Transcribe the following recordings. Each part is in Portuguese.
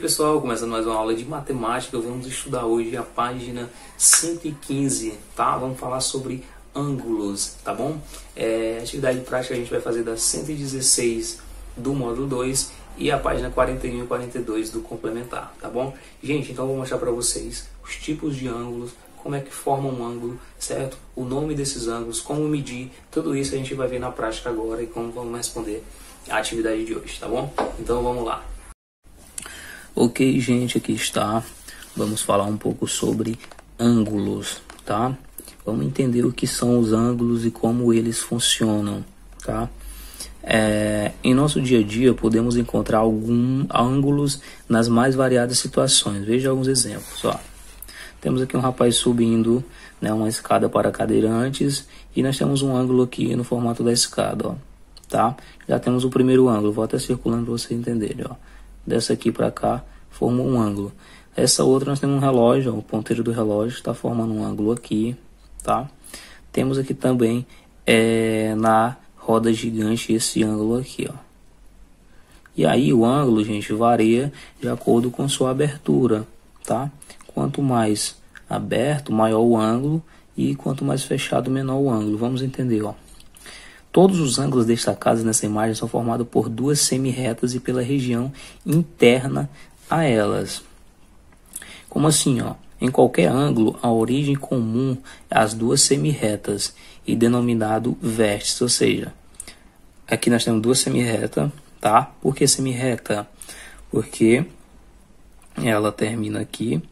pessoal, começando mais uma aula de matemática. Vamos estudar hoje a página 115, tá? Vamos falar sobre ângulos, tá bom? Atividade prática a gente vai fazer da 116 do módulo 2 e a página 41 e 42 do complementar, tá bom? Gente, então eu vou mostrar para vocês os tipos de ângulos, como é que forma um ângulo, certo? O nome desses ângulos, como medir, tudo isso a gente vai ver na prática agora e como vamos responder a atividade de hoje, tá bom? Então vamos lá. Ok, gente, aqui está. Vamos falar um pouco sobre ângulos, tá? Vamos entender o que são os ângulos e como eles funcionam, tá? Em nosso dia a dia podemos encontrar alguns ângulos nas mais variadas situações. Veja alguns exemplos, ó. Temos aqui um rapaz subindo, né, uma escada para cadeirantes e nós temos um ângulo aqui no formato da escada, ó, tá? Já temos o primeiro ângulo, vou até circulando para vocês entenderem, ó. Dessa aqui para cá formou um ângulo. Essa outra nós temos um relógio, ó, o ponteiro do relógio está formando um ângulo aqui, tá? Temos aqui também na roda gigante esse ângulo aqui, ó. E aí o ângulo, gente, varia de acordo com sua abertura, tá? Quanto mais aberto, maior o ângulo, e quanto mais fechado, menor o ângulo. Vamos entender, ó. Todos os ângulos destacados nessa imagem são formados por duas semi-retas e pela região interna a elas. Como assim, ó? Em qualquer ângulo, a origem comum é as duas semi-retas e denominado vértice, ou seja, aqui nós temos duas semi-retas, tá? Por que semi-reta? Porque ela termina aqui,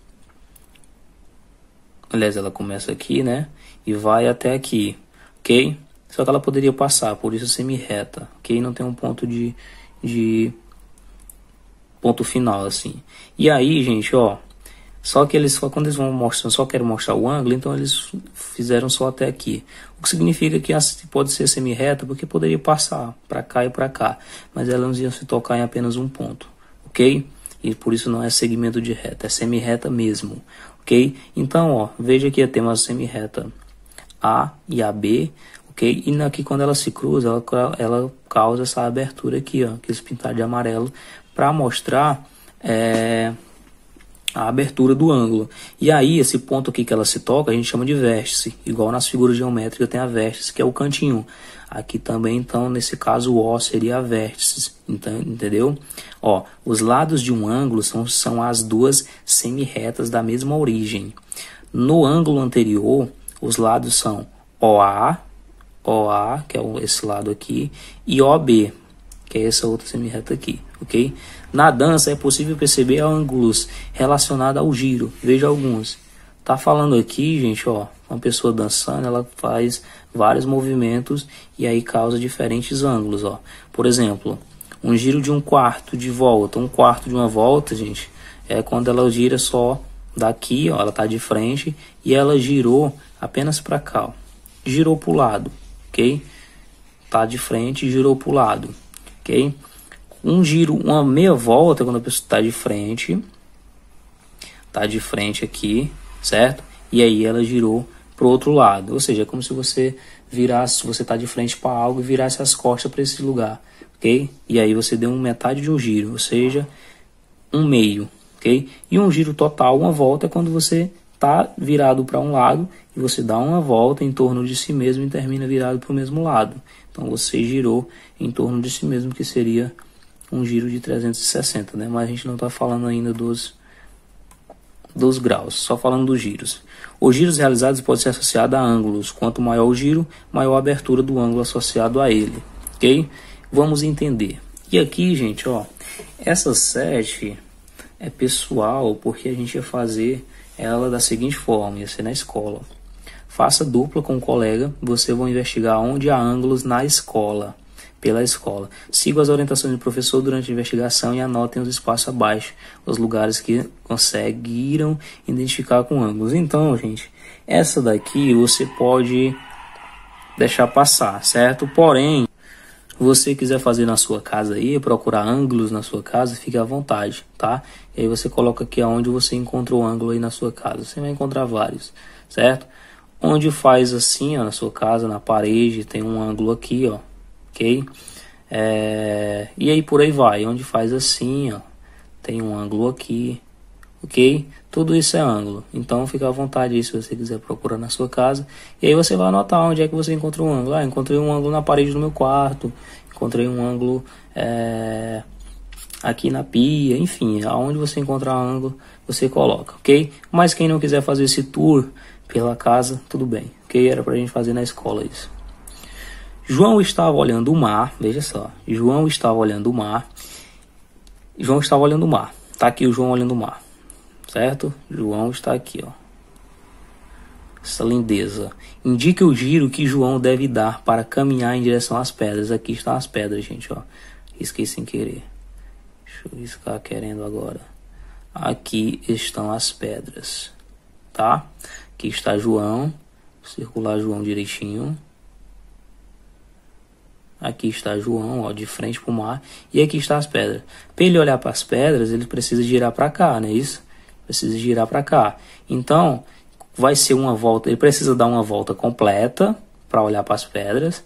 aliás, ela começa aqui, né? E vai até aqui, ok? Só que ela poderia passar, por isso semi-reta, ok? Não tem um ponto de ponto final, assim. E aí, gente, ó, só que eles, quando eles vão mostrar, só querem mostrar o ângulo, então eles fizeram só até aqui. O que significa que pode ser semi-reta, porque poderia passar para cá e para cá, mas elas iam se tocar em apenas um ponto, ok? E por isso não é segmento de reta, é semi-reta mesmo, ok? Então, ó, veja que temos a semi-reta A e a B, ok? E aqui quando ela se cruza, ela causa essa abertura aqui, ó, que eles pintaram de amarelo, para mostrar a abertura do ângulo. E aí, esse ponto aqui que ela se toca, a gente chama de vértice. Igual nas figuras geométricas tem a vértice, que é o cantinho. Aqui também, então, nesse caso, o O seria a vértice. Então, entendeu? Ó, os lados de um ângulo são as duas semi-retas da mesma origem. No ângulo anterior, os lados são OA, que é esse lado aqui, e OB, que é essa outra semi-reta aqui, ok? Na dança é possível perceber ângulos relacionados ao giro. Veja alguns. Tá falando aqui, gente, ó, uma pessoa dançando, ela faz vários movimentos e aí causa diferentes ângulos, ó. Por exemplo, um giro de um quarto de volta, um quarto de uma volta, gente, é quando ela gira só daqui, ó, ela tá de frente e ela girou apenas para cá, ó. Girou pro lado, ok? Tá de frente e girou pro lado, ok? Um giro, uma meia volta, quando a pessoa tá de frente aqui, certo? E aí ela girou pro outro lado, ou seja, é como se você virasse, você tá de frente para algo e virasse as costas para esse lugar, ok? E aí você deu metade de um giro, ou seja, um meio, ok? E um giro total, uma volta, é quando você tá virado para um lado e você dá uma volta em torno de si mesmo e termina virado para o mesmo lado. Então você girou em torno de si mesmo, que seria um giro de 360, né? Mas a gente não está falando ainda dos graus, só falando dos giros. Os giros realizados podem ser associados a ângulos. Quanto maior o giro, maior a abertura do ângulo associado a ele, ok? Vamos entender. E aqui, gente, ó, essa 7 é pessoal, porque a gente ia fazer ela da seguinte forma, ia ser na escola. Faça dupla com um colega, você vai investigar onde há ângulos na escola, pela escola. Siga as orientações do professor durante a investigação e anotem os espaços abaixo, os lugares que conseguiram identificar com ângulos. Então, gente, essa daqui você pode deixar passar, certo? Porém, se você quiser fazer na sua casa aí, procurar ângulos na sua casa, fique à vontade, tá? E aí você coloca aqui aonde você encontrou o ângulo aí na sua casa. Você vai encontrar vários, certo? Onde faz assim, ó, na sua casa, na parede, tem um ângulo aqui, ó, ok? E aí por aí vai, onde faz assim, ó, tem um ângulo aqui, ok? Tudo isso é ângulo, então fica à vontade aí se você quiser procurar na sua casa. E aí você vai anotar onde é que você encontrou um ângulo. Encontrei um ângulo na parede do meu quarto, encontrei um ângulo aqui na pia, enfim, aonde você encontrar ângulo, você coloca, ok? Mas quem não quiser fazer esse tour pela casa, tudo bem, ok? Era pra gente fazer na escola isso. João estava olhando o mar, veja só, João estava olhando o mar, tá aqui o João olhando o mar, certo? João está aqui, ó, essa lindeza. Indique o giro que João deve dar para caminhar em direção às pedras. Aqui estão as pedras, gente, ó, risquei sem querer, deixa eu riscar querendo agora. Aqui estão as pedras, tá? Aqui está João, circular João direitinho. Aqui está João, ó, de frente para o mar. E aqui está as pedras. Para ele olhar para as pedras, ele precisa girar para cá, não é isso? Precisa girar para cá. Então, vai ser uma volta. Ele precisa dar uma volta completa para olhar para as pedras.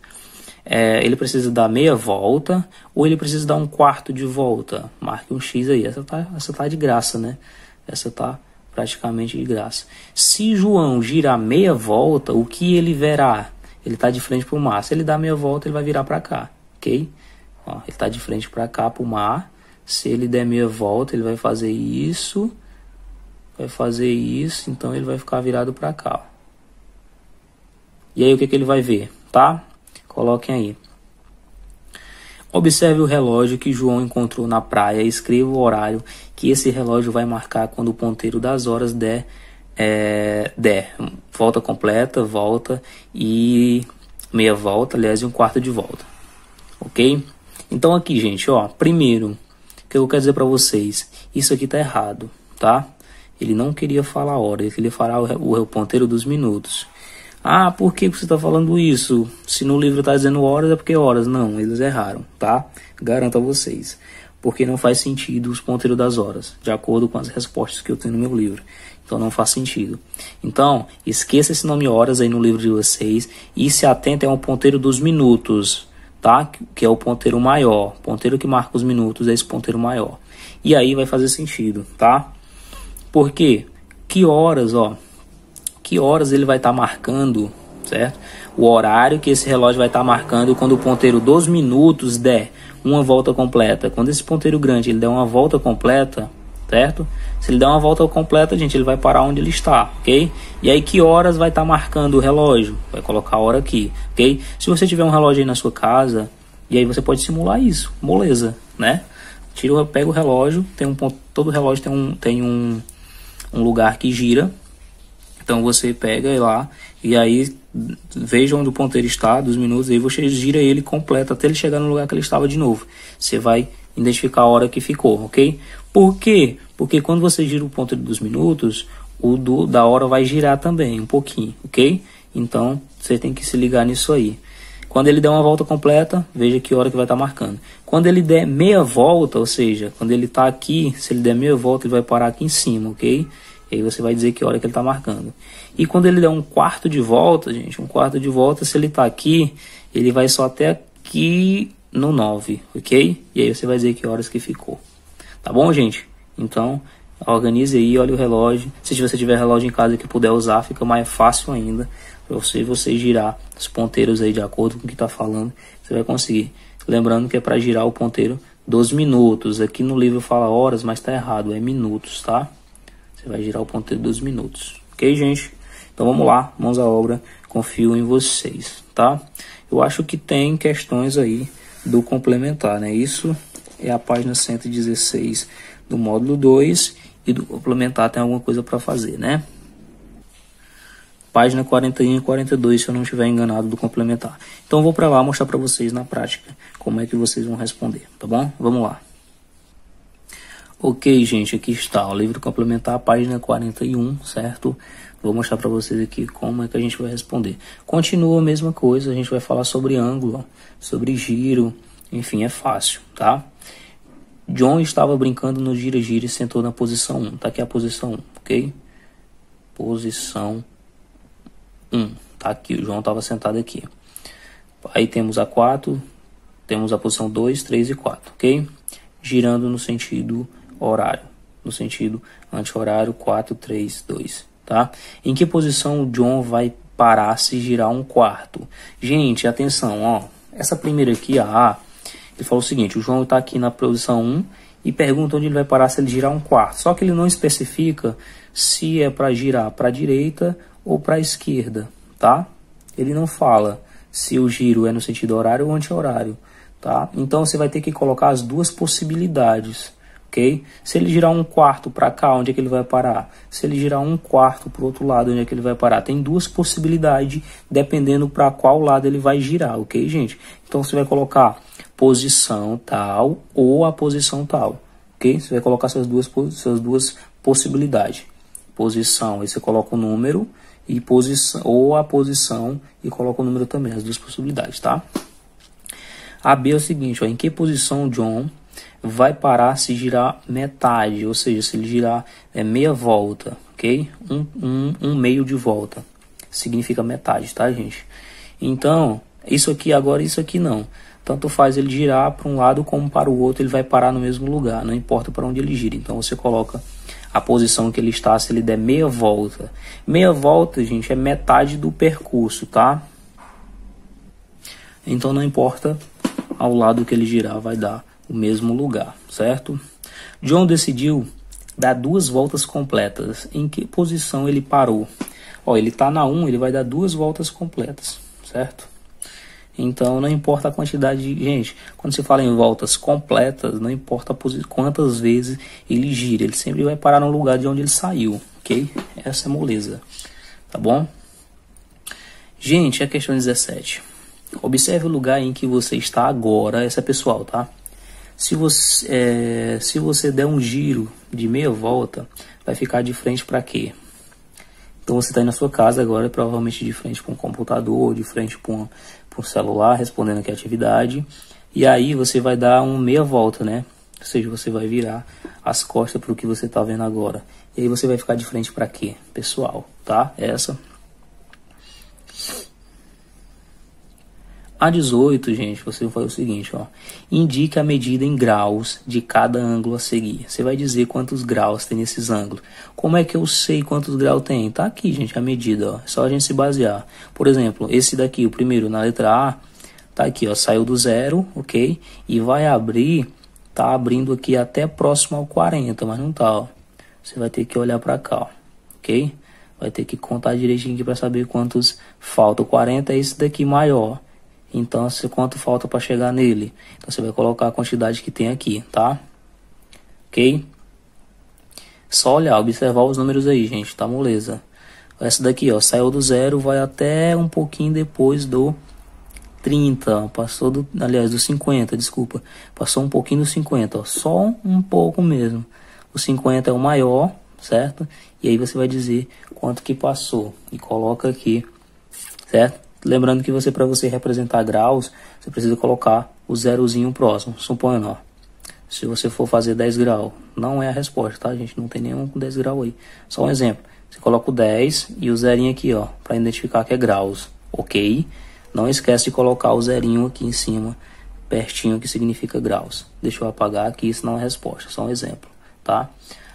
Ele precisa dar meia volta. Ou ele precisa dar um quarto de volta. Marque um X aí. Essa tá de graça, né? Essa tá praticamente de graça. Se João girar meia volta, o que ele verá? Ele está de frente para o mar. Se ele dá meia volta, ele vai virar para cá, ok? Ó, ele está de frente para cá, para o mar. Se ele der meia volta, ele vai fazer isso. Então ele vai ficar virado para cá. Ó. E aí o que ele vai ver, tá? Coloquem aí. Observe o relógio que João encontrou na praia e escreva o horário que esse relógio vai marcar quando o ponteiro das horas der volta completa, volta e meia volta, aliás, e um quarto de volta, ok? Então aqui, gente, ó, primeiro, o que eu quero dizer para vocês, isso aqui tá errado, tá? Ele não queria falar a hora, ele queria falar o ponteiro dos minutos. Ah, por que você tá falando isso? Se no livro tá dizendo horas, é porque horas. Não, eles erraram, tá? Garanto a vocês. Porque não faz sentido os ponteiros das horas, de acordo com as respostas que eu tenho no meu livro. Então não faz sentido. Então, esqueça esse nome horas aí no livro de vocês e se atentem ao ponteiro dos minutos, tá? Que é o ponteiro maior. O ponteiro que marca os minutos é esse ponteiro maior. E aí vai fazer sentido, tá? Por quê? Que horas, ó? Que horas ele vai estar marcando, certo? O horário que esse relógio vai estar marcando quando o ponteiro dos minutos der uma volta completa. Quando esse ponteiro grande ele der uma volta completa, certo? Se ele der uma volta completa, gente, ele vai parar onde ele está, ok? E aí que horas vai estar marcando o relógio? Vai colocar a hora aqui, ok? Se você tiver um relógio aí na sua casa, e aí você pode simular isso, moleza, né? Pega o relógio, tem um ponto, todo relógio tem um lugar que gira. Então você pega lá e aí veja onde o ponteiro está, dos minutos, e aí você gira ele completo até ele chegar no lugar que ele estava de novo. Você vai identificar a hora que ficou, ok? Por quê? Porque quando você gira o ponteiro dos minutos, o da hora vai girar também um pouquinho, ok? Então você tem que se ligar nisso aí. Quando ele der uma volta completa, veja que hora que vai estar marcando. Quando ele der meia volta, ou seja, quando ele está aqui, se ele der meia volta, ele vai parar aqui em cima, ok? E aí você vai dizer que hora que ele está marcando. E quando ele der um quarto de volta, gente, um quarto de volta, se ele está aqui, ele vai só até aqui no 9, ok? E aí você vai dizer que horas que ficou. Tá bom, gente? Então, organize aí, olha o relógio. Se você tiver relógio em casa que puder usar, fica mais fácil ainda. Para você girar os ponteiros aí de acordo com o que está falando, você vai conseguir. Lembrando que é para girar o ponteiro dos minutos. Aqui no livro fala horas, mas está errado, é minutos, tá? Você vai girar o ponteiro dos minutos. Ok, gente? Então vamos lá, mãos à obra. Confio em vocês, tá? Eu acho que tem questões aí do complementar, né? Isso é a página 116 do módulo 2 e do complementar tem alguma coisa para fazer, né? Página 41 e 42, se eu não estiver enganado, do complementar. Então eu vou para lá mostrar para vocês na prática como é que vocês vão responder, tá bom? Vamos lá. Ok, gente, aqui está o livro complementar, página 41, certo? Vou mostrar para vocês aqui como é que a gente vai responder. Continua a mesma coisa, a gente vai falar sobre ângulo, sobre giro, enfim, é fácil, tá? John estava brincando no gira-gira e sentou na posição 1. Tá aqui a posição 1, ok? Posição 1. Tá aqui, o João estava sentado aqui. Aí temos a 4, temos a posição 2, 3 e 4, ok? Girando no sentido anti-horário. No sentido anti-horário, 4, 3, 2, tá? Em que posição o John vai parar se girar 1/4? Gente, atenção, ó. Essa primeira aqui, a A, ele falou o seguinte, o João está aqui na posição 1 e pergunta onde ele vai parar se ele girar 1/4. Só que ele não especifica se é para girar para a direita ou para a esquerda, tá? Ele não fala se o giro é no sentido horário ou anti-horário, tá? Então você vai ter que colocar as duas possibilidades, ok? Se ele girar 1/4 para cá, onde é que ele vai parar? Se ele girar 1/4 para o outro lado, onde é que ele vai parar? Tem duas possibilidades, dependendo para qual lado ele vai girar, ok, gente? Então você vai colocar posição tal ou a posição tal, ok? Você vai colocar essas duas possibilidades. Posição, aí você coloca o número, e posição, ou a posição e coloca o número também, as duas possibilidades, tá? A B é o seguinte, ó, em que posição o John vai parar se girar metade, ou seja, se ele girar meia volta, ok? Um meio de volta, significa metade, tá, gente? Então, isso aqui agora, isso aqui não. Tanto faz ele girar para um lado como para o outro, ele vai parar no mesmo lugar, não importa para onde ele gira. Então você coloca a posição que ele está, se ele der meia volta. Meia volta, gente, é metade do percurso, tá? Então não importa ao lado que ele girar, vai dar o mesmo lugar, certo? John decidiu dar 2 voltas completas. Em que posição ele parou? Ó, ele está na 1, ele vai dar 2 voltas completas, certo? Então não importa a quantidade de... Gente, quando se fala em voltas completas, não importa quantas vezes ele gira, ele sempre vai parar no lugar de onde ele saiu, ok? Essa é a moleza, tá bom? Gente, a questão 17. Observe o lugar em que você está agora, essa é pessoal, tá? Se você der um giro de meia volta, vai ficar de frente para quê? Então você está aí na sua casa agora, provavelmente de frente para um computador, de frente para um celular, respondendo aqui a atividade. E aí você vai dar uma meia volta, né? Ou seja, você vai virar as costas para o que você está vendo agora. E aí você vai ficar de frente para quê? Pessoal, tá? Essa. A 18, gente, você vai fazer o seguinte, ó. Indica a medida em graus de cada ângulo a seguir. Você vai dizer quantos graus tem nesses ângulos. Como é que eu sei quantos graus tem? Tá aqui, gente, a medida, ó. É só a gente se basear. Por exemplo, esse daqui, o primeiro, na letra A, tá aqui, ó. Saiu do 0, ok? E vai abrir, tá abrindo aqui até próximo ao 40, mas não tá, ó. Você vai ter que olhar pra cá, ó. Ok? Vai ter que contar direitinho aqui pra saber quantos falta. O 40 é esse daqui maior. Então, quanto falta para chegar nele? Então, você vai colocar a quantidade que tem aqui, tá? Ok? Só olhar, observar os números aí, gente, tá moleza? Essa daqui, ó, saiu do 0, vai até um pouquinho depois do 30, passou do, aliás, do 50, desculpa. Passou um pouquinho do 50, ó, só um pouco mesmo. O 50 é o maior, certo? E aí você vai dizer quanto que passou e coloca aqui, certo? Lembrando que para você representar graus, você precisa colocar o zerozinho próximo. Suponhando, ó, se você for fazer 10 graus, não é a resposta, tá, gente? Não tem nenhum com 10 graus aí. Só um exemplo. Você coloca o 10 e o zerinho aqui, ó, para identificar que é graus, ok? Não esquece de colocar o zerinho aqui em cima, pertinho, que significa graus. Deixa eu apagar aqui, isso não é a resposta, só um exemplo, tá?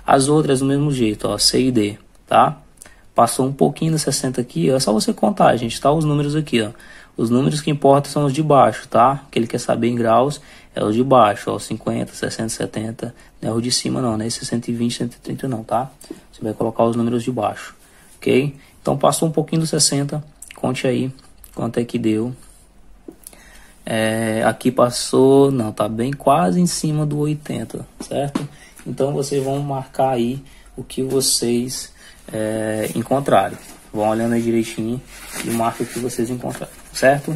As outras do mesmo jeito, ó, C e D, tá? Passou um pouquinho do 60 aqui, ó, é só você contar, gente, tá? Os números aqui, ó. Os números que importam são os de baixo, tá? Que ele quer saber em graus é os de baixo, ó. 50, 60, 70. Não é o de cima, não, né? Esse 120, 130 não, tá? Você vai colocar os números de baixo, ok? Então passou um pouquinho do 60, conte aí quanto é que deu. Aqui passou, não, tá bem quase em cima do 80, certo? Então vocês vão marcar aí o que vocês encontrarem. Vão olhando aí direitinho e marca o que vocês encontrarem, certo?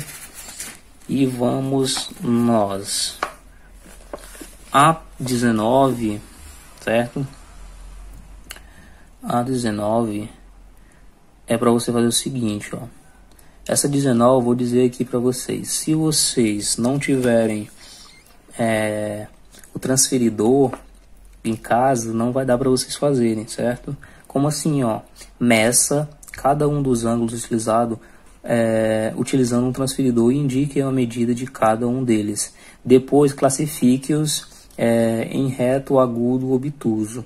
E vamos nós. A 19, certo? A 19 é para você fazer o seguinte, ó. Essa 19 eu vou dizer aqui para vocês. Se vocês não tiverem o transferidor em casa, não vai dar para vocês fazerem, certo? Como assim, ó? Meça cada um dos ângulos utilizados utilizando um transferidor e indique a medida de cada um deles. Depois classifique-os em reto, agudo, obtuso.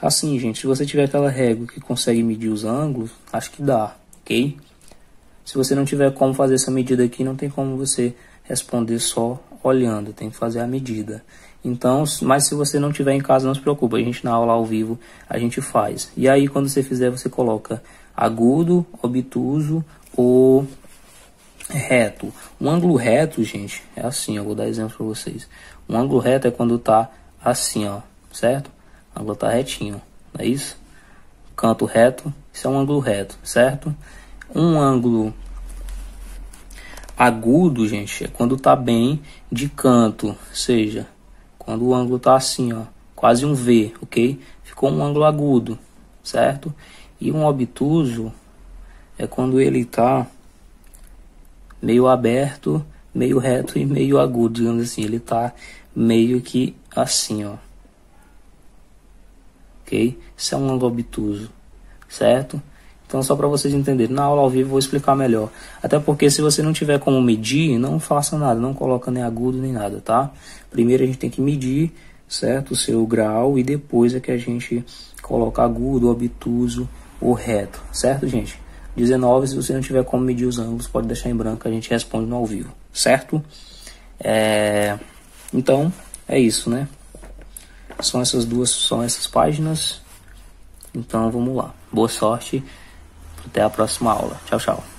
Assim, gente, se você tiver aquela régua que consegue medir os ângulos, acho que dá, ok? Se você não tiver como fazer essa medida aqui, não tem como você responder só olhando, tem que fazer a medida. Então, mas se você não tiver em casa, não se preocupe, a gente na aula ao vivo a gente faz. E aí quando você fizer, você coloca agudo, obtuso ou reto. Um ângulo reto, gente, é assim, eu vou dar exemplo para vocês. Um ângulo reto é quando tá assim, ó, certo? O ângulo tá retinho, não é isso? Canto reto, isso é um ângulo reto, certo? Um ângulo agudo, gente, é quando tá bem de canto, ou seja, quando o ângulo tá assim, ó, quase um V, ok? Ficou um ângulo agudo, certo? E um obtuso é quando ele tá meio aberto, meio reto e meio agudo, digamos assim. Ele tá meio que assim, ó, ok? Isso é um ângulo obtuso, certo? Então, só para vocês entenderem, na aula ao vivo eu vou explicar melhor. Até porque se você não tiver como medir, não faça nada, não coloca nem agudo nem nada, tá? Primeiro a gente tem que medir, certo? O seu grau e depois é que a gente coloca agudo, obtuso ou reto, certo, gente? 19, se você não tiver como medir os ângulos, pode deixar em branco, a gente responde no ao vivo, certo? Então, é isso, né? São essas páginas. Então, vamos lá. Boa sorte. Até a próxima aula. Tchau, tchau.